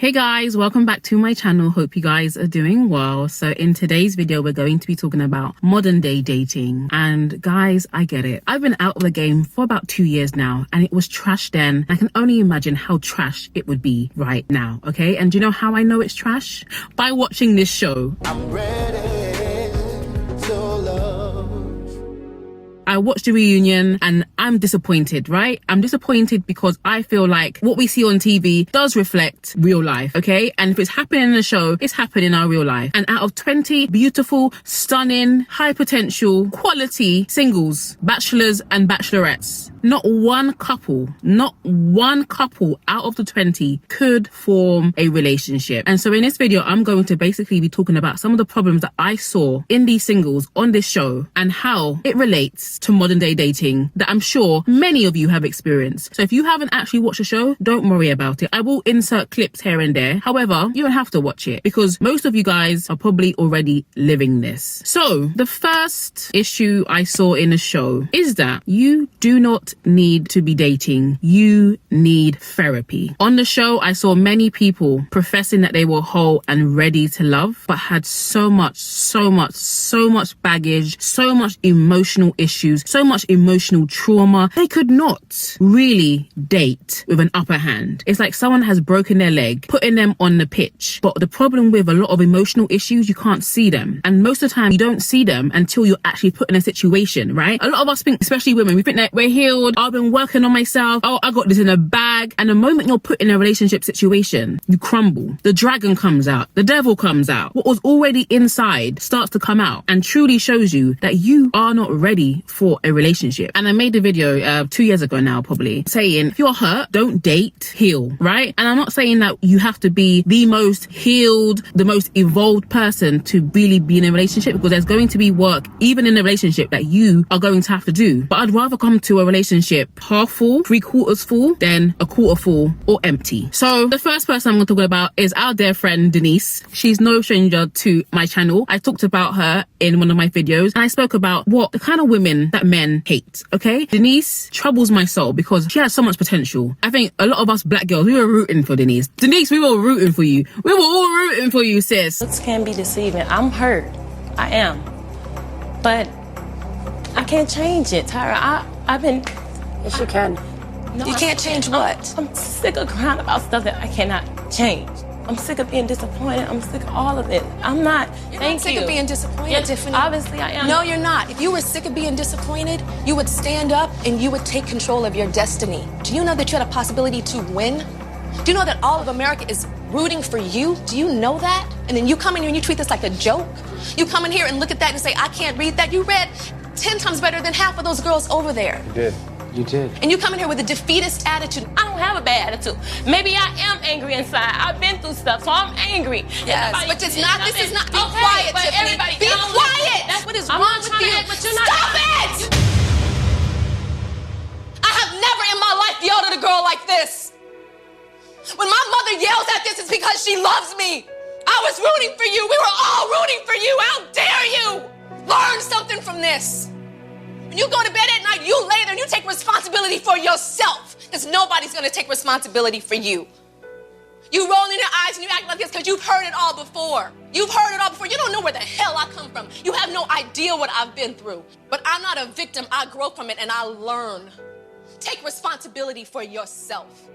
Hey guys, welcome back to my channel. Hope you guys are doing well. So in today's video, we're going to be talking about modern day dating. And guys, I get it. I've been out of the game for about 2 years now and it was trash then. I can only imagine how trash it would be right now. Okay. And do you know how I know it's trash? By watching this show. I'm ready to love. I watched the reunion and I'm disappointed, right? I'm disappointed because I feel like what we see on TV does reflect real life, okay? And if it's happening in the show, it's happening in our real life. And out of 20 beautiful, stunning, high potential, quality singles, bachelors and bachelorettes, not one couple out of the 20 could form a relationship. And so in this video, I'm going to basically be talking about some of the problems that I saw in these singles on this show and how it relates to modern day dating that I'm sure many of you have experienced. So if you haven't actually watched the show, don't worry about it. I will insert clips here and there. However, you don't have to watch it because most of you guys are probably already living this. So the first issue I saw in the show is that you do not need to be dating. You need therapy. On the show, I saw many people professing that they were whole and ready to love, but had so much baggage, so much emotional issues, so much emotional trauma. They could not really date with an upper hand. It's like someone has broken their leg, putting them on the pitch. But the problem with a lot of emotional issues, you can't see them. And most of the time, you don't see them until you're actually put in a situation, right? A lot of us think, especially women, we think that we're healed. I've been working on myself. Oh, I got this in a bag. And the moment you're put in a relationship situation, you crumble. The dragon comes out. The devil comes out. What was already inside starts to come out and truly shows you that you are not ready for a relationship. And I made a video 2 years ago now, probably, saying if you're hurt, don't date, heal, right? And I'm not saying that you have to be the most healed, the most evolved person to really be in a relationship, because there's going to be work even in a relationship that you are going to have to do. But I'd rather come to a relationship half full, 3/4 full, than a quarter full or empty. So the first person I'm going to talk about is our dear friend Denise. She's no stranger to my channel. I talked about her in one of my videos and I spoke about what the kind of women that men hate, okay? Denise troubles my soul because she has so much potential. I think a lot of us black girls, we were rooting for Denise. Denise, we were rooting for you. We were all rooting for you, sis. Looks can be deceiving. I'm hurt. I am. But I can't change it, Tyra. I've been... Yes, you can. No, you can't change what? I'm sick of crying about stuff that I cannot change. I'm sick of being disappointed. I'm sick of all of it. I'm not. You're not sick of being disappointed, Yeah, Tiffany. Obviously, I am. No, you're not. If you were sick of being disappointed, you would stand up and you would take control of your destiny. Do you know that you had a possibility to win? Do you know that all of America is rooting for you? Do you know that? And then you come in here and you treat this like a joke? You come in here and look at that and say, I can't read that. You read 10 times better than half of those girls over there. You did. You did. And you come in here with a defeatist attitude. I don't have a bad attitude. Maybe I am angry inside. I've been through stuff, so I'm angry. Yes, but it's not, this is not, be quiet, Tiffany. Be quiet! That's what is I'm wrong not with trying you? to act, but you're not. Stop it! I have never in my life yelled at a girl like this. When my mother yells at this, it's because she loves me. I was rooting for you. We were all rooting for you. How dare you? Learn something from this. When you go to bed at night, you lay there and you take responsibility for yourself, because nobody's going to take responsibility for you. You roll in your eyes and you act like this because you've heard it all before. You've heard it all before. You don't know where the hell I come from. You have no idea what I've been through. But I'm not a victim. I grow from it and I learn. Take responsibility for yourself.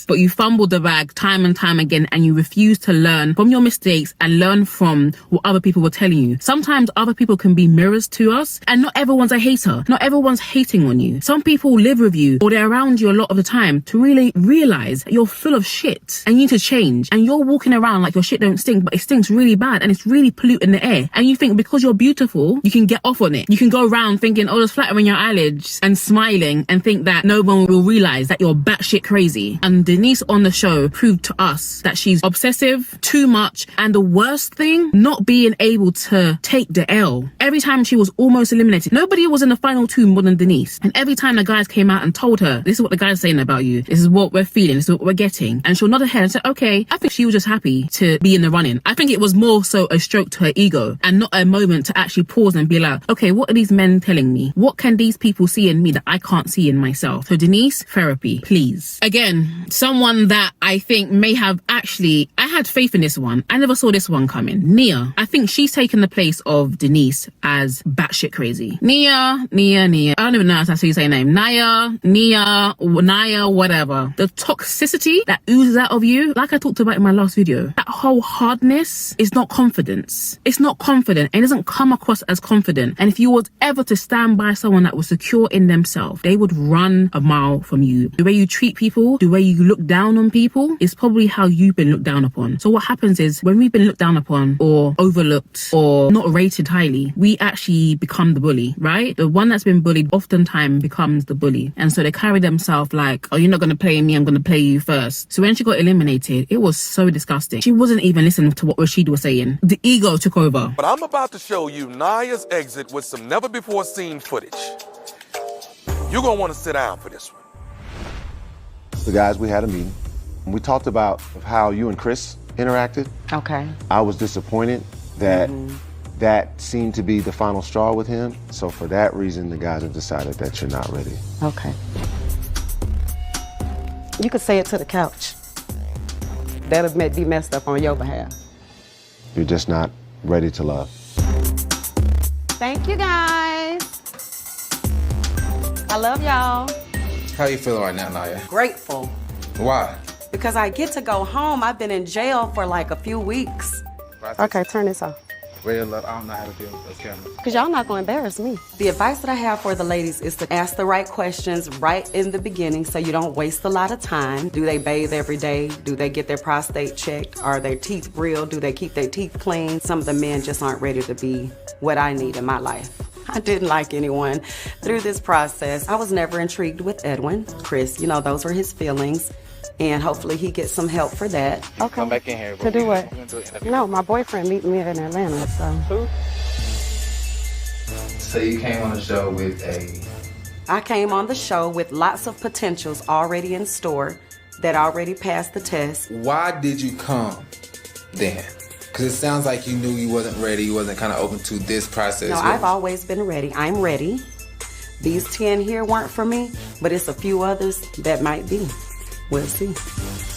But you fumbled the bag time and time again and you refuse to learn from your mistakes and learn from what other people were telling you. Sometimes other people can be mirrors to us and not everyone's a hater. Not everyone's hating on you. Some people live with you or they're around you a lot of the time to really realize that you're full of shit and you need to change, and you're walking around like your shit don't stink, but it stinks really bad and it's really polluting the air, and you think because you're beautiful you can get off on it. You can go around thinking, oh, just flattering your eyelids and smiling and think that no one will realize that you're batshit crazy. And Denise on the show proved to us that she's obsessive, too much, and the worst thing, not being able to take the L. Every time she was almost eliminated, nobody was in the final two more than Denise. And every time the guys came out and told her, this is what the guys are saying about you, this is what we're feeling, this is what we're getting, and she'll nod her head and say, okay, I think she was just happy to be in the running. I think it was more so a stroke to her ego and not a moment to actually pause and be like, okay, what are these men telling me? What can these people see in me that I can't see in myself? So Denise, therapy, please. Again, someone that I think may have actually, I had faith in this one. I never saw this one coming. Naya. I think she's taken the place of Denise as batshit crazy. Naya. I don't even know how to say her name. Naya, whatever. The toxicity that oozes out of you, like I talked about in my last video, that whole hardness is not confidence. It's not confident and it doesn't come across as confident. And if you was ever to stand by someone that was secure in themselves, they would run a mile from you. The way you treat people, the way you look down on people is probably how you've been looked down upon. So what happens is when we've been looked down upon or overlooked or not rated highly, we actually become the bully, right? The one that's been bullied oftentimes becomes the bully. And so they carry themselves like, oh, you're not going to play me, I'm going to play you first. So when she got eliminated, it was so disgusting. She wasn't even listening to what Rashid was saying. The ego took over. But I'm about to show you Naya's exit with some never before seen footage. You're going to want to sit down for this one. The guys, we had a meeting. We talked about how you and Chris interacted. Okay. I was disappointed that that seemed to be the final straw with him. So for that reason, the guys have decided that you're not ready. Okay. You could say it to the couch. That'll be messed up on your behalf. You're just not ready to love. Thank you, guys. I love y'all. How you feeling right now, Naya? Grateful. Why? Because I get to go home. I've been in jail for like a few weeks. Okay, turn this off. Real love, I don't know how to deal with those cameras. Because y'all not going to embarrass me. The advice that I have for the ladies is to ask the right questions right in the beginning so you don't waste a lot of time. Do they bathe every day? Do they get their prostate checked? Are their teeth real? Do they keep their teeth clean? Some of the men just aren't ready to be what I need in my life. I didn't like anyone through this process. I was never intrigued with Edwin. Chris, you know, those were his feelings. And hopefully he gets some help for that. Okay. Come back in here. To do what? No, my boyfriend meet me in Atlanta, so. Who? So you came on the show with I came on the show with lots of potentials already in store that already passed the test. Why did you come then? Because it sounds like you knew you wasn't ready, you wasn't kind of open to this process. No, I've always been ready. I'm ready. These 10 here weren't for me, but it's a few others that might be. We'll see.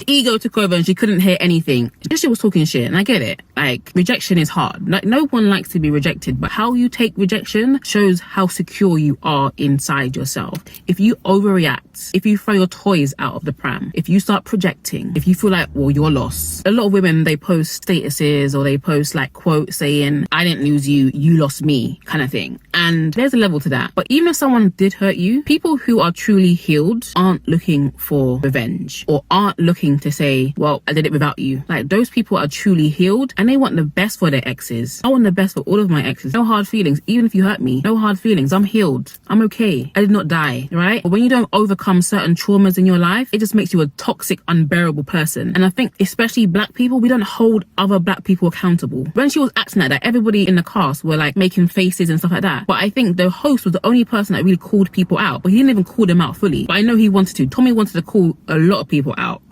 Ego took over and she couldn't hear anything. She was talking shit, and I get it. Like, rejection is hard. Like, no one likes to be rejected, but how you take rejection shows how secure you are inside yourself. If you overreact, if you throw your toys out of the pram, if you start projecting, if you feel like, well, you're lost. A lot of women, they post statuses or they post like quotes saying, I didn't lose you, you lost me, kind of thing. And there's a level to that. But even if someone did hurt you, people who are truly healed aren't looking for revenge or aren't looking to say, well, I did it without you. Like, those people are truly healed and they want the best for their exes. I want the best for all of my exes. No hard feelings. Even if you hurt me, no hard feelings. I'm healed. I'm okay. I did not die, right? But when you don't overcome certain traumas in your life, it just makes you a toxic, unbearable person. And I think especially black people, we don't hold other black people accountable. When she was acting like that, everybody in the cast were like making faces and stuff like that. But I think the host was the only person that really called people out. But he didn't even call them out fully. But I know he wanted to. Tommy wanted to call a lot of people out.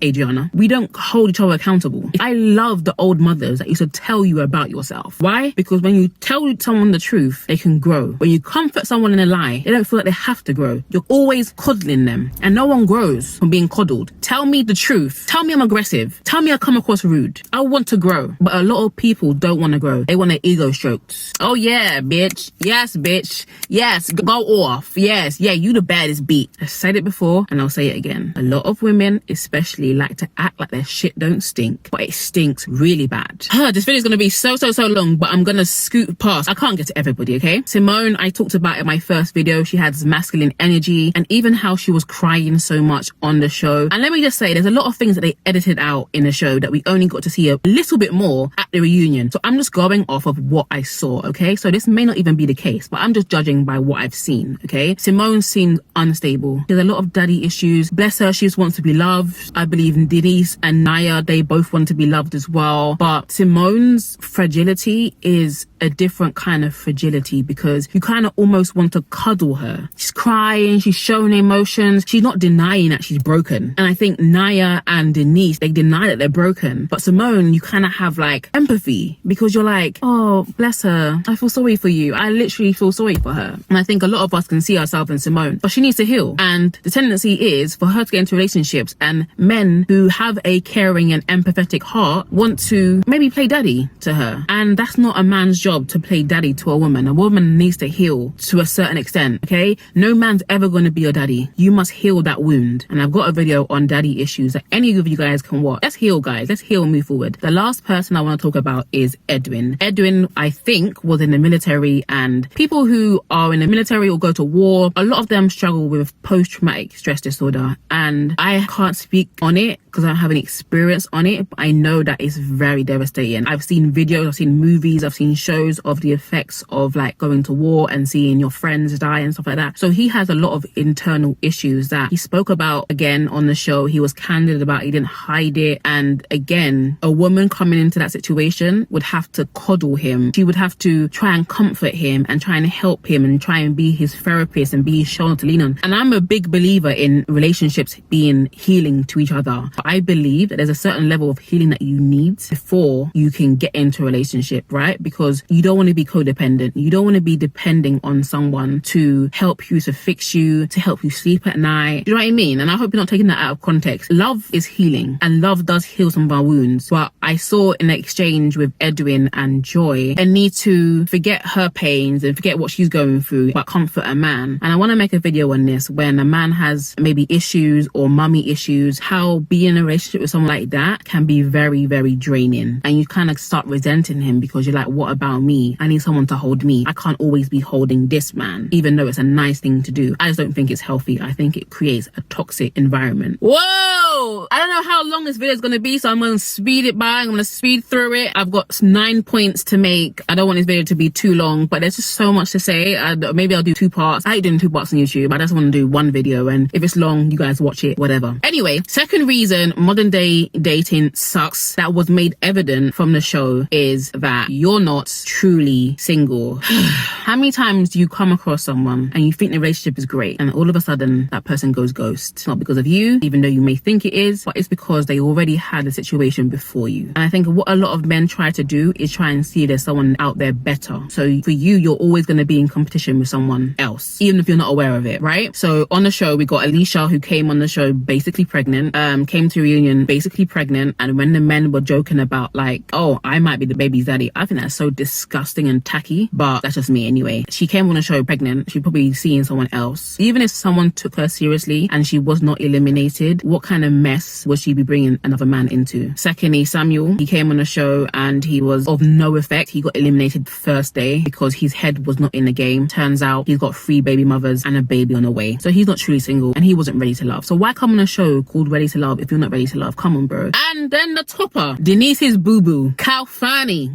Adriana, we don't hold each other accountable. I love the old mothers that used to tell you about yourself. Why? Because when you tell someone the truth, they can grow. When you comfort someone in a lie, they don't feel like they have to grow. You're always coddling them, and no one grows from being coddled. Tell me the truth. Tell me I'm aggressive. Tell me I come across rude. I want to grow. But a lot of people don't want to grow. They want their ego stroked. Oh yeah, bitch. Yes, bitch. Yes, go off. Yes, yeah, you the baddest beat. I said it before, and I'll say it again. A lot of women, especially, like to act like their shit don't stink, but it stinks really bad. This video is going to be so long, but I'm going to scoot past. I can't get to everybody, okay? Simone, I talked about in my first video. She had this masculine energy and even how she was crying so much on the show. And let me just say, there's a lot of things that they edited out in the show that we only got to see a little bit more at the reunion. So I'm just going off of what I saw, okay? So this may not even be the case, but I'm just judging by what I've seen, okay? Simone seemed unstable. There's a lot of daddy issues. Bless her, she just wants to be loved. I believe Denise and Naya, they both want to be loved as well. But Simone's fragility is a different kind of fragility because you kind of almost want to cuddle her. She's crying, she's showing emotions, she's not denying that she's broken. And I think Naya and Denise, they deny that they're broken. But Simone, you kind of have like empathy because you're like, oh, bless her. I feel sorry for you. I literally feel sorry for her. And I think a lot of us can see ourselves in Simone, but she needs to heal. And the tendency is for her to get into relationships, and men who have a caring and empathetic heart want to maybe play daddy to her. And that's not a man's job to play daddy to a woman. A woman needs to heal to a certain extent, okay? No man's ever going to be your daddy. You must heal that wound. And I've got a video on daddy issues that any of you guys can watch. Let's heal, guys. Let's heal and move forward. The last person I want to talk about is Edwin. Edwin, I think, was in the military, and people who are in the military or go to war, a lot of them struggle with post-traumatic stress disorder. And I can't speak on it because I don't have any experience on it, but I know that it's very devastating. I've seen videos, I've seen movies, I've seen shows of the effects of like going to war and seeing your friends die and stuff like that. So he has a lot of internal issues that he spoke about again on the show. He was candid about it, he didn't hide it. And again, a woman coming into that situation would have to coddle him. She would have to try and comfort him and try and help him and try and be his therapist and be his shoulder to lean on. And I'm a big believer in relationships being healing to each other. I believe that there's a certain level of healing that you need before you can get into a relationship, right? Because you don't want to be codependent. You don't want to be depending on someone to help you, to fix you, to help you sleep at night. Do you know what I mean? And I hope you're not taking that out of context. Love is healing, and love does heal some of our wounds. But I saw in the exchange with Edwin and Joy a need to forget her pains and forget what she's going through, but comfort a man. And I want to make a video on this when a man has maybe issues or mummy issues, how being in a relationship with someone like that can be very, very draining. And you kind of start resenting him because you're like, what about me? I need someone to hold me. I can't always be holding this man, even though it's a nice thing to do. I just don't think it's healthy. I think it creates a toxic environment. Whoa! I don't know how long this video is going to be, so I'm going to speed it by. I'm going to speed through it. I've got 9 points to make. I don't want this video to be too long, but there's just so much to say. Maybe I'll do 2 parts. I hate doing 2 parts on YouTube. I just want to do one video, and if it's long, you guys watch it, whatever. Anyway, second reason modern day dating sucks that was made evident from the show is that you're not truly single. How many times do you come across someone and you think the relationship is great, and all of a sudden that person goes ghost? Not because of you, even though you may think it is, but it's because they already had a situation before you. And I think what a lot of men try to do is try and see there's someone out there better. So for you, you're always going to be in competition with someone else, even if you're not aware of it, right? So on the show, we got Alicia, who came on the show basically pregnant, came to a reunion basically pregnant. And when the men were joking about like, oh, I might be the baby's daddy, I think that's so disgusting and tacky, but that's just me anyway. She came on the show pregnant. She'd probably seeing someone else. Even if someone took her seriously and she was not eliminated, what kind of mess would she be bringing another man into? Secondly, Samuel, he came on the show and he was of no effect. He got eliminated the first day because his head was not in the game. Turns out he's got 3 baby mothers and a baby on the way. So he's not truly single and he wasn't ready to love. So why come on a show called Ready to Love if you're not ready to love? Come on, bro. And then the topper, Denise's boo-boo, Calfani.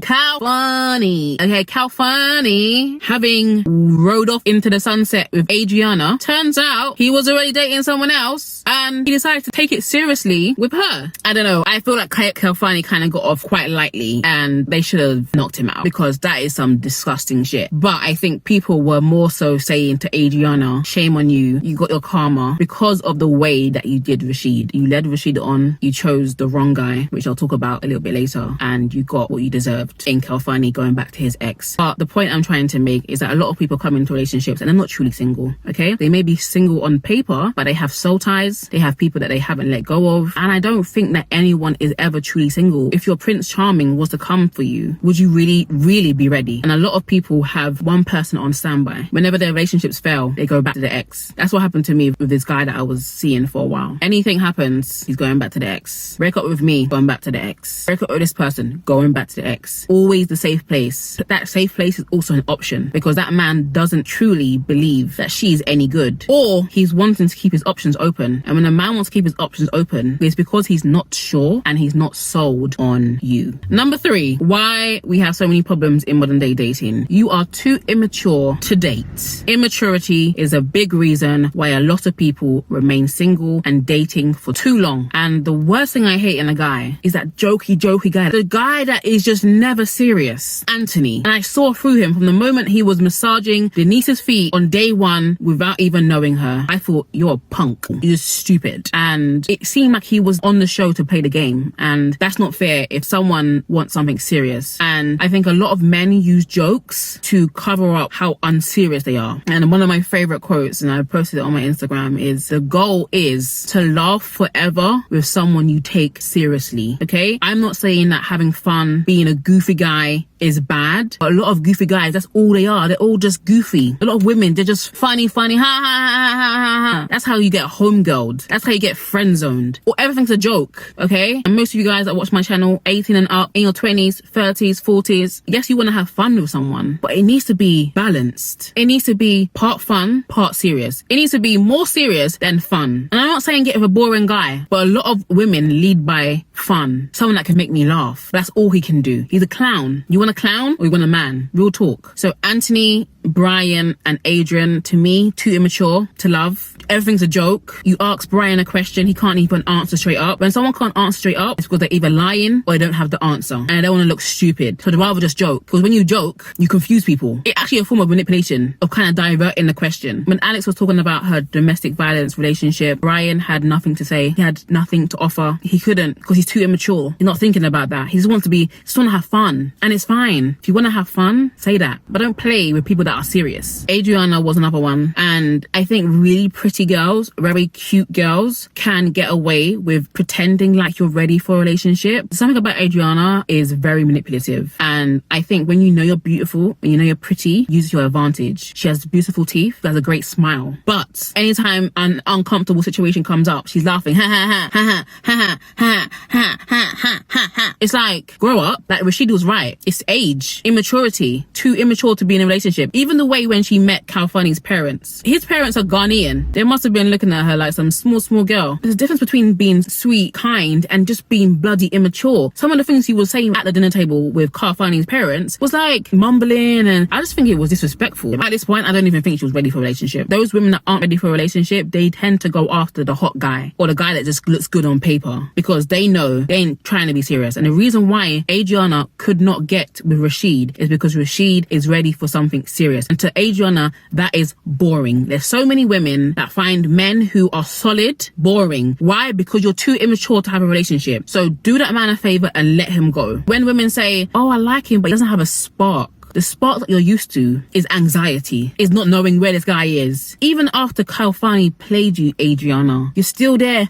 Okay, Calfani, having rode off into the sunset with Adriana, turns out he was already dating someone else and he decided to take it seriously with her. I don't know. I feel like Calfani kind of got off quite lightly and they should have knocked him out because that is some disgusting shit. But I think people were more so saying to Adriana, shame on you. You got your karma because of the way that you did Rashid. You led Rashid on. You chose the wrong guy, which I'll talk about a little bit later. And you got what you deserved in Calfani going back to his ex. But the point I'm trying to make is that a lot of people come into relationships and they're not truly single, okay? They may be single on paper, but they have soul ties. They have people that they haven't let go of. And I don't think that anyone is ever truly single. If your Prince Charming was to come for you, would you really, really be ready? And a lot of people have one person on standby. Whenever their relationships fail, they go back to the ex. That's what happened to me with this guy that I was seeing for a while. Anything happens, he's going back to the ex. Break up with me, going back to the ex. Break up with this person, going back to the ex. Always the safe place. But that safe place is also an option because that man doesn't truly believe that she's any good, or he's wanting to keep his options open. And when a man wants to keep his options is open, it's because he's not sure and he's not sold on you. Number 3, why we have so many problems in modern day dating. You are too immature to date. Immaturity is a big reason why a lot of people remain single and dating for too long. And the worst thing I hate in a guy is that jokey guy. The guy that is just never serious. Anthony. And I saw through him from the moment he was massaging Denise's feet on day 1 without even knowing her. I thought, you're a punk. You're stupid. And it seemed like he was on the show to play the game. And that's not fair if someone wants something serious. And I think a lot of men use jokes to cover up how unserious they are. And one of my favorite quotes, and I posted it on my Instagram, is the goal is to laugh forever with someone you take seriously. Okay? I'm not saying that having fun, being a goofy guy is bad, but a lot of goofy guys, that's all they are. They're all just goofy. A lot of women, they're just funny, ha ha ha ha ha. That's how you get homegirled. That's how you get friend zoned. Or everything's a joke, okay? And most of you guys that watch my channel, 18 and up, in your 20s, 30s, 40s, yes, you want to have fun with someone, but it needs to be balanced. It needs to be part fun, part serious. It needs to be more serious than fun. And I'm not saying get with a boring guy, but a lot of women lead by fun. Someone that can make me laugh. That's all he can do. He's a clown. You want a clown or you want a man? Real talk. So Anthony, Brian and Adrian, to me, too immature to love. Everything's a joke. You ask Brian a question, he can't even answer straight up. When someone can't answer straight up, it's because they're either lying or they don't have the answer and they don't want to look stupid. So they'd rather just joke. Because when you joke, you confuse people. It's actually a form of manipulation of kind of diverting the question. When Alex was talking about her domestic violence relationship, Brian had nothing to say. He had nothing to offer. He couldn't because he's too immature. He's not thinking about that. He just wants to have fun. And it's fine. If you want to have fun, say that. But don't play with people that are serious. Adriana was another one. And I think really pretty girls, very cute girls, can get away with pretending like you're ready for a relationship. Something about Adriana is very manipulative. And I think when you know you're beautiful, and you know you're pretty, use your advantage. She has beautiful teeth, has a great smile. But anytime an uncomfortable situation comes up, she's laughing. Ha ha ha ha ha ha ha ha ha ha ha. It's like, grow up. Like Rashid was right. It's age, immaturity, too immature to be in a relationship. Even the way when she met Kalfani's parents, his parents are Ghanaian. They must have been looking at her like some small girl. There's a difference between being sweet, kind, and just being bloody immature. Some of the things he was saying at the dinner table with Kalfani's parents was like mumbling, and I just think it was disrespectful. At this point, I don't even think she was ready for a relationship. Those women that aren't ready for a relationship, they tend to go after the hot guy or the guy that just looks good on paper because they know they ain't trying to be serious. And the reason why Adriana could not get with Rashid is because Rashid is ready for something serious. And to Adriana, that is boring. There's so many women that find men who are solid boring. Why? Because you're too immature to have a relationship. So do that man a favor and let him go. When women say, oh, I like him, but he doesn't have a spark. The spark that you're used to is anxiety, is not knowing where this guy is. Even after Kalfani played you, Adriana, you're still there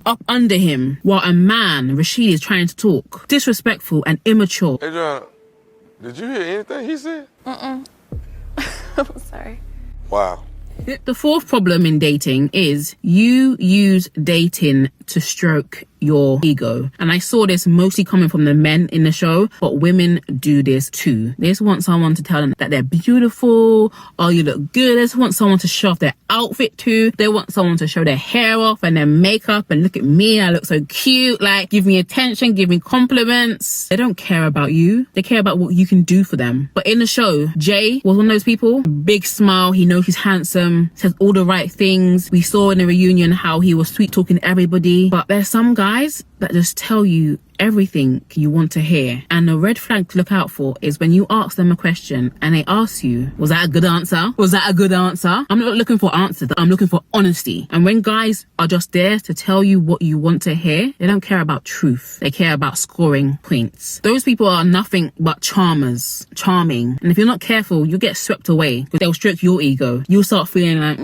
up under him while a man, Rashid, is trying to talk. Disrespectful and immature. Adriana, did you hear anything he said? I'm sorry. Wow. The fourth problem in dating is you use dating to stroke your ego. And I saw this mostly coming from the men in the show, but women do this too. They just want someone to tell them that they're beautiful, or you look good. They just want someone to show off their outfit too. They want someone to show their hair off and their makeup and look at me, I look so cute, like give me attention, give me compliments. They don't care about you. They care about what you can do for them. But in the show, Jay was one of those people. Big smile, he knows he's handsome, says all the right things. We saw in the reunion how he was sweet talking everybody. But there's some guys that just tell you everything you want to hear. And the red flag to look out for is when you ask them a question and they ask you, was that a good answer? Was that a good answer? I'm not looking for answers. I'm looking for honesty. And when guys are just there to tell you what you want to hear, they don't care about truth. They care about scoring points. Those people are nothing but charmers, charming. And if you're not careful, you'll get swept away because they'll stroke your ego. You'll start feeling like,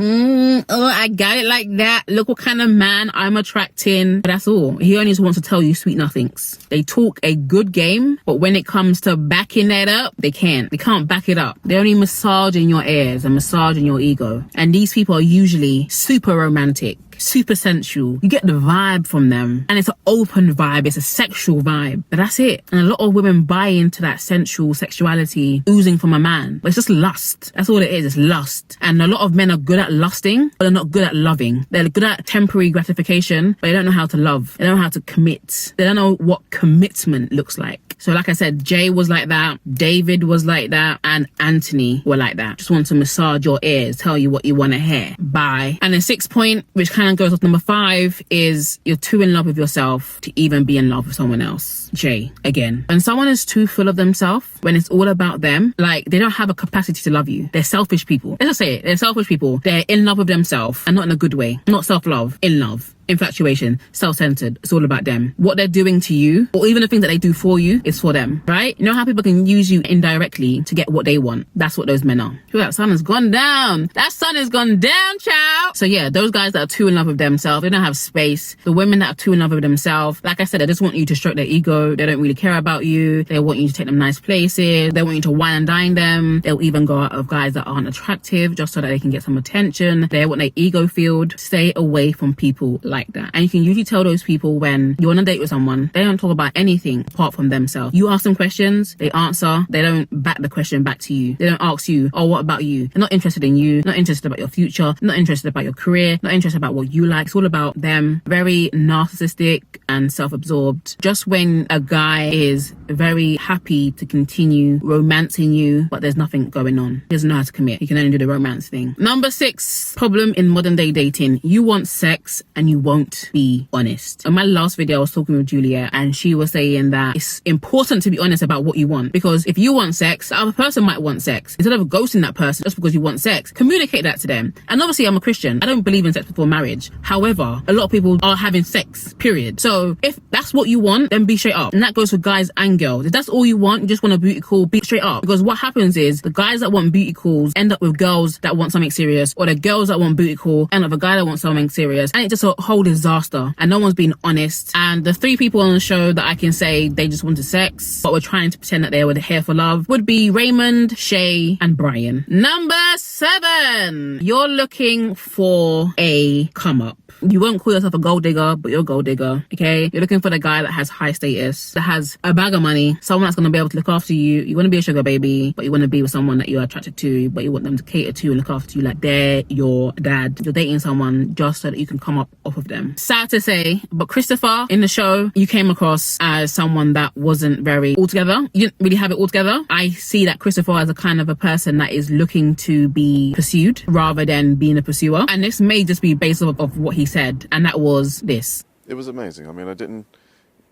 oh, I got it like that. Look what kind of man I'm attracting. But that's all. He only just wants to tell you sweet nothings. They talk a good game, but when it comes to backing that up, they can't. They can't back it up. They're only massaging your ears and massaging your ego. And these people are usually super romantic. super sensual. You get the vibe from them, and it's an open vibe, it's a sexual vibe, but that's it. And a lot of women buy into that sensual sexuality oozing from a man, but it's just lust. That's all it is, it's lust. And a lot of men are good at lusting, but they're not good at loving. They're good at temporary gratification, but they don't know how to love. They don't know how to commit. They don't know what commitment looks like. So like I said, Jay was like that, David was like that, and Anthony were like that. Just want to massage your ears, tell you what you want to hear. Bye. And the 6th point, which kind of goes off number 5, is you're too in love with yourself to even be in love with someone else. Jay, again. When someone is too full of themselves, when it's all about them, like they don't have a capacity to love you. They're selfish people. Let's just say it. They're selfish people. They're in love with themselves, and not in a good way. Not self-love, in love. Infatuation, self-centered. It's all about them. What they're doing to you, or even the things that they do for you, is for them, right? You know how people can use you indirectly to get what they want? That's what those men are. Ooh, that sun has gone down. That sun has gone down, child. So yeah, those guys that are too in love with themselves, they don't have space. The women that are too in love with themselves, like I said, they just want you to stroke their ego. They don't really care about you. They want you to take them nice places. They want you to wine and dine them. They'll even go out of guys that aren't attractive just so that they can get some attention. They want their ego filled. Stay away from people like that. And you can usually tell those people when you're on a date with someone, they don't talk about anything apart from themselves. You ask them questions, they answer, they don't back the question back to you. They don't ask you, oh, what about you? They're not interested in you, not interested about your future, not interested about your career, not interested about what you like. It's all about them. Very narcissistic and self-absorbed. Just when a guy is very happy to continue romancing you, but there's nothing going on. He doesn't know how to commit. He can only do the romance thing. Number 6 problem in modern day dating. You want sex and you won't be honest. In my last video, I was talking with Juliet, and she was saying that it's important to be honest about what you want, because if you want sex, the other person might want sex. Instead of ghosting that person just because you want sex, communicate that to them. And obviously, I'm a Christian. I don't believe in sex before marriage. However, a lot of people are having sex, period. So if that's what you want, then be straight up. And that goes for guys and girls. If that's all you want, you just want a booty call, be straight up. Because what happens is the guys that want booty calls end up with girls that want something serious, or the girls that want booty call end up with a guy that wants something serious. And it's just a whole disaster, and no one's being honest. And the 3 people on the show that I can say they just wanted sex but were trying to pretend that they were here for love would be Raymond, Shay, and Brian. Number 7, you're looking for a come up. You won't call yourself a gold digger, but you're a gold digger, okay? You're looking for the guy that has high status, that has a bag of money, someone that's going to be able to look after you. You want to be a sugar baby, but you want to be with someone that you're attracted to, but you want them to cater to and look after you like they're your dad. You're dating someone just so that you can come up off of them. Sad to say, but Christopher, in the show, you came across as someone that wasn't very altogether. You didn't really have it all together. I see that Christopher as a kind of a person that is looking to be pursued rather than being a pursuer. And this may just be based off of what he said, and that was this. It was amazing. I mean, I didn't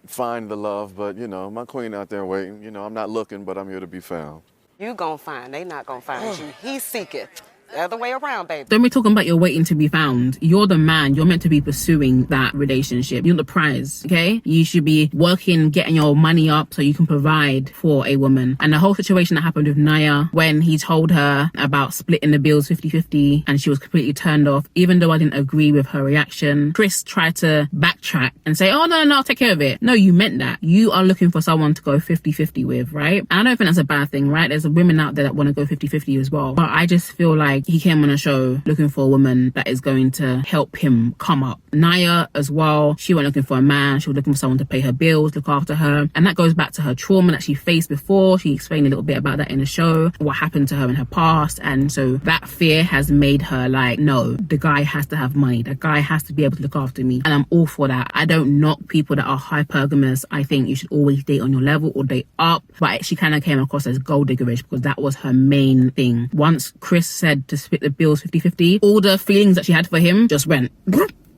find the love, but, you know, my queen out there waiting. You know, I'm not looking, but I'm here to be found. You gonna find, they not gonna find you. He seeketh. The other way around, baby. Don't be talking about you're waiting to be found. You're the man. You're meant to be pursuing that relationship. You're the prize, okay? You should be working, getting your money up so you can provide for a woman. And the whole situation that happened with Naya, when he told her about splitting the bills 50-50 and she was completely turned off, even though I didn't agree with her reaction, Chris tried to backtrack and say, oh, no, I'll take care of it. No, you meant that. You are looking for someone to go 50-50 with, right? And I don't think that's a bad thing, right? There's women out there that want to go 50-50 as well. But I just feel like he came on a show looking for a woman that is going to help him come up. Naya as well, she wasn't looking for a man. She was looking for someone to pay her bills, look after her. And that goes back to her trauma that she faced before. She explained a little bit about that in the show, what happened to her in her past. And so that fear has made her like, no, the guy has to have money. The guy has to be able to look after me. And I'm all for that. I don't knock people that are hypergamous. I think you should always date on your level or date up. But she kind of came across as gold diggerish because that was her main thing. Once Chris said to split the bills 50-50, all the feelings that she had for him just went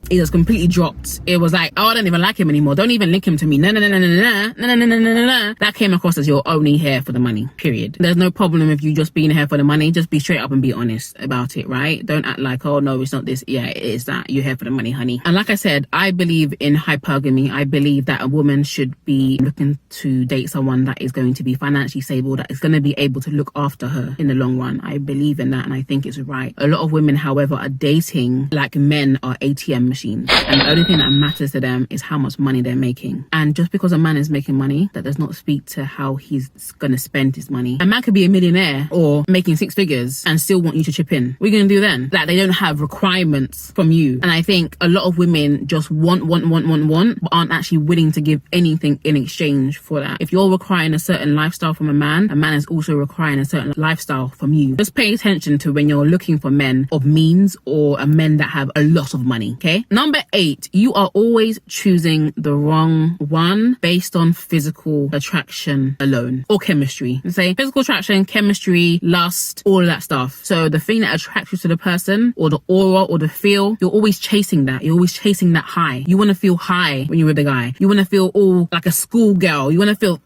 it just completely dropped. It was like, oh, I don't even like him anymore. Don't even link him to me. No. That came across as you're only here for the money, period. There's no problem if you just being here for the money. Just be straight up and be honest about it, right? Don't act like, oh, no, it's not this. Yeah, it is that. You're here for the money, honey. And like I said, I believe in hypergamy. I believe that a woman should be looking to date someone that is going to be financially stable, that is going to be able to look after her in the long run. I believe in that, and I think it's right. A lot of women, however, are dating like men are ATM machines. And the only thing that matters to them is how much money they're making. And just because a man is making money, that does not speak to how he's going to spend his money. A man could be a millionaire or making 6 figures and still want you to chip in. What are you going to do then? Like, they don't have requirements from you. And I think a lot of women just want, but aren't actually willing to give anything in exchange for that. If you're requiring a certain lifestyle from a man is also requiring a certain lifestyle from you. Just pay attention to when you're looking for men of means or a men that have a lot of money, okay? Number 8, you are always choosing the wrong one based on physical attraction alone or chemistry. Let's say physical attraction, chemistry, lust, all of that stuff. So the thing that attracts you to the person or the aura or the feel, you're always chasing that. You're always chasing that high. You want to feel high when you're with a guy. You want to feel all like a schoolgirl. You want to feel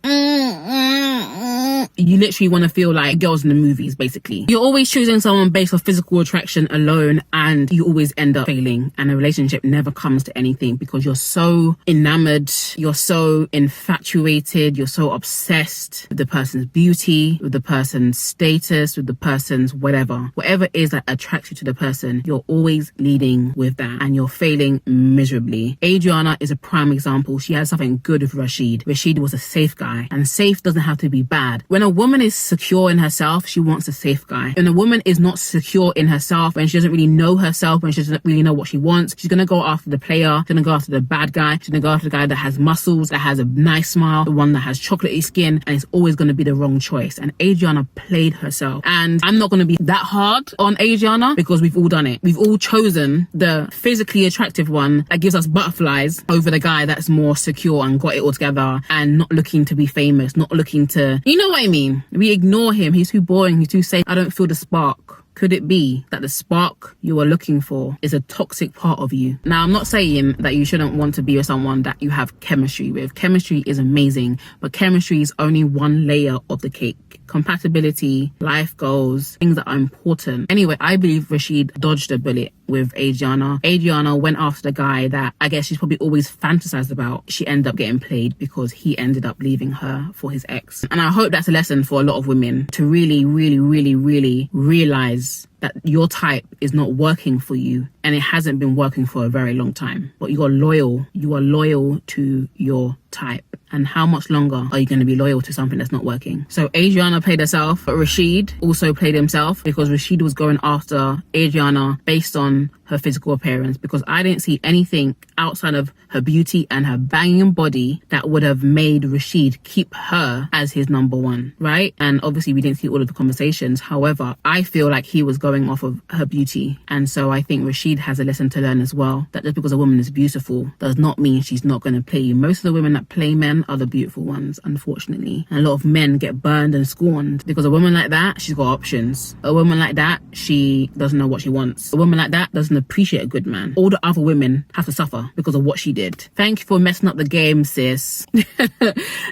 you literally want to feel like girls in the movies, basically. You're always choosing someone based on physical attraction alone, and you always end up failing, and a relationship never comes to anything because you're so enamored, you're so infatuated, you're so obsessed with the person's beauty, with the person's status, with the person's whatever it is that attracts you to the person. You're always leading with that, and you're failing miserably. Adriana is a prime example. She had something good with Rashid. Rashid was a safe guy, and safe doesn't have to be bad. When a woman is secure in herself, she wants a safe guy. When a woman is not secure in herself, when she doesn't really know herself, when she doesn't really know what she wants, she's gonna go after the player, she's gonna go after the bad guy, she's gonna go after the guy that has muscles, that has a nice smile, the one that has chocolatey skin, and it's always gonna be the wrong choice. And Adriana played herself. And I'm not gonna be that hard on Adriana because we've all done it. We've all chosen the physically attractive one that gives us butterflies over the guy that's more secure and got it all together and not looking to be famous, not looking to, you know what I mean? We ignore him. He's too boring. He's too safe. I don't feel the spark. Could it be that the spark you are looking for is a toxic part of you? Now, I'm not saying that you shouldn't want to be with someone that you have chemistry with. Chemistry is amazing, but chemistry is only one layer of the cake. Compatibility, life goals, things that are important. Anyway, I believe Rashid dodged a bullet with Adriana. Adriana went after the guy that I guess she's probably always fantasized about. She ended up getting played because he ended up leaving her for his ex. And I hope that's a lesson for a lot of women to really realize that your type is not working for you, and it hasn't been working for a very long time. But you are loyal to your type. And how much longer are you going to be loyal to something that's not working? So Adriana played herself, but Rashid also played himself because Rashid was going after Adriana based on her physical appearance, because I didn't see anything outside of her beauty and her banging body that would have made Rashid keep her as his number one, right? And obviously we didn't see all of the conversations. However, I feel like he was going off of her beauty. And so I think Rashid has a lesson to learn as well, that just because a woman is beautiful does not mean she's not going to play you. Most of the women that play men are the beautiful ones, unfortunately. And a lot of men get burned and scorned because a woman like that, she's got options. A woman like that, she doesn't know what she wants. A woman like that doesn't appreciate a good man. All the other women have to suffer because of what she did. Thank you for messing up the game, sis.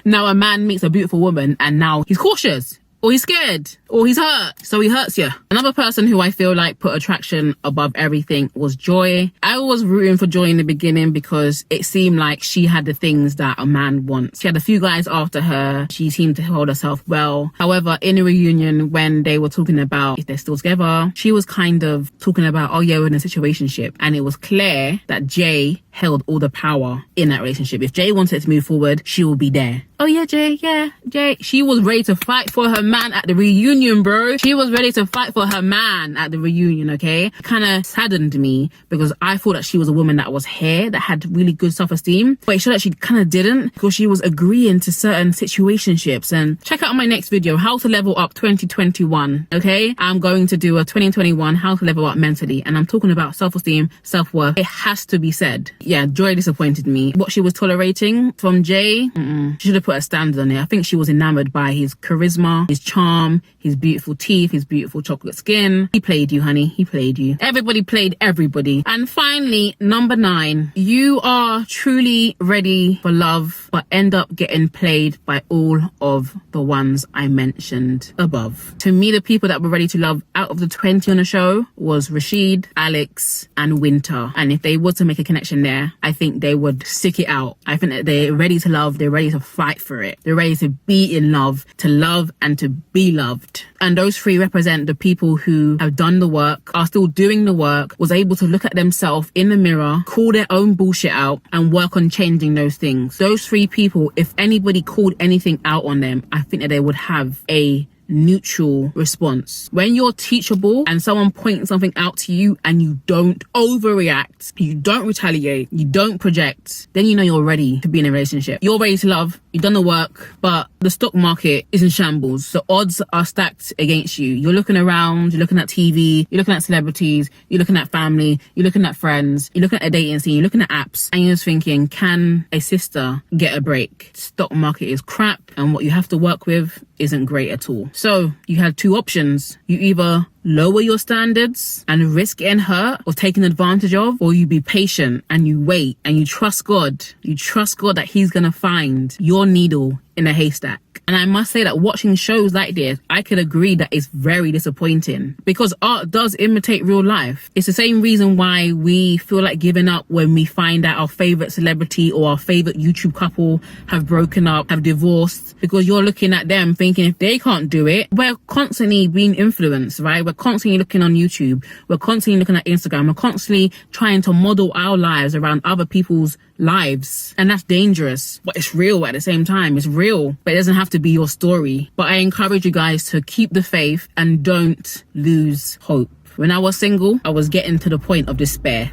Now a man meets a beautiful woman and now he's cautious, or he's scared, or he's hurt, so he hurts you. Another person who I feel like put attraction above everything was Joy. I was rooting for Joy in the beginning because it seemed like she had the things that a man wants. She had a few guys after her. She seemed to hold herself well. However, in a reunion, when they were talking about if they're still together, she was kind of talking about, oh yeah, we're in a situationship. And it was clear that Jay held all the power in that relationship. If Jay wanted to move forward, she will be there. Oh yeah, Jay. She was ready to fight for her man at the reunion, bro. She was ready to fight for her man at the reunion, okay? It kind of saddened me because I thought that she was a woman that was here, that had really good self-esteem. But it showed that she kind of didn't, because she was agreeing to certain situationships. And check out my next video, how to level up 2021, okay? I'm going to do a 2021 how to level up mentally. And I'm talking about self-esteem, self-worth. It has to be said. Yeah, Joy disappointed me. What she was tolerating from Jay, she should have put a standard on it. I think she was enamored by his charisma, his charm, his beautiful teeth, his beautiful chocolate skin. He played you, honey. He played you. Everybody played everybody. And finally, number 9, you are truly ready for love, but end up getting played by all of the ones I mentioned above. To me, the people that were ready to love out of the 20 on the show was Rashid, Alex, and Winter. And if they were to make a connection there, I think they would stick it out. I think that they're ready to love, they're ready to fight for it. They're ready to be in love, to love and to be loved. And those three represent the people who have done the work, are still doing the work, was able to look at themselves in the mirror, call their own bullshit out, and work on changing those things. Those three people, if anybody called anything out on them, I think that they would have a neutral response. When you're teachable and someone points something out to you and you don't overreact, you don't retaliate, you don't project, then you know you're ready to be in a relationship. You're ready to love, you've done the work, but the stock market is in shambles. The odds are stacked against you. You're looking around, you're looking at TV, you're looking at celebrities, you're looking at family, you're looking at friends, you're looking at a dating scene, you're looking at apps, and you're just thinking, can a sister get a break? Stock market is crap, and what you have to work with isn't great at all. So you have two options. You either lower your standards and risk getting hurt or taken advantage of, or you be patient and you wait and you trust God. You trust God that he's gonna find your needle in a haystack. And I must say that watching shows like this, I could agree that it's very disappointing because art does imitate real life. It's the same reason why we feel like giving up when we find out our favorite celebrity or our favorite YouTube couple have broken up, have divorced, because you're looking at them thinking if they can't do it, we're constantly being influenced, right? We're constantly looking on YouTube. We're constantly looking at Instagram. We're constantly trying to model our lives around other people's lives. And that's dangerous, but it's real at the same time. It's real, but it doesn't have to be your story. But I encourage you guys to keep the faith and don't lose hope. When I was single, I was getting to the point of despair.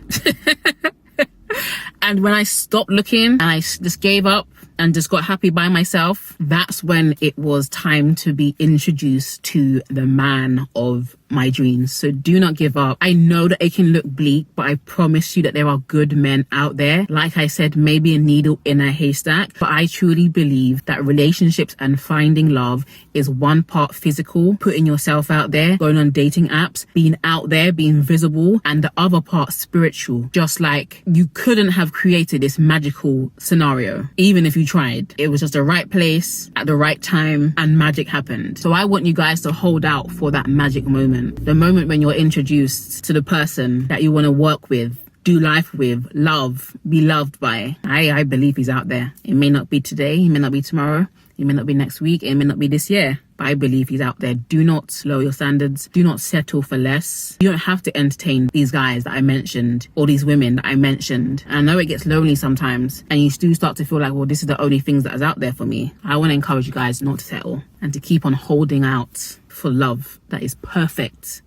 And when I stopped looking and I just gave up and just got happy by myself, that's when it was time to be introduced to the man of my dreams. So do not give up. I know that it can look bleak, but I promise you that there are good men out there. Like I said, maybe a needle in a haystack, but I truly believe that relationships and finding love is one part physical, putting yourself out there, going on dating apps, being out there, being visible, and the other part spiritual. Just like you couldn't have created this magical scenario, even if you tried. It was just the right place at the right time and magic happened. So I want you guys to hold out for that magic moment. The moment when you're introduced to the person that you want to work with, do life with, love, be loved by. I believe he's out there. It may not be today, it may not be tomorrow, it may not be next week, it may not be this year, but I believe he's out there. Do not lower your standards. Do not settle for less. You don't have to entertain these guys that I mentioned or these women that I mentioned. And I know it gets lonely sometimes and you do start to feel like, well, this is the only things that is out there for me. I want to encourage you guys not to settle and to keep on holding out for love that is perfect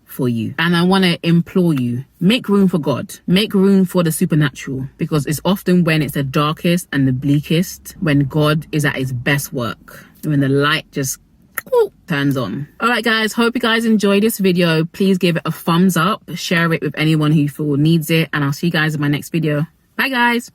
for you. And I want to implore you, make room for God, make room for the supernatural, because it's often when it's the darkest and the bleakest when God is at his best work, when the light just turns on. All right guys, hope you guys enjoyed this video. Please give it a thumbs up, share it with anyone who you feel needs it, and I'll see you guys in my next video. Bye guys.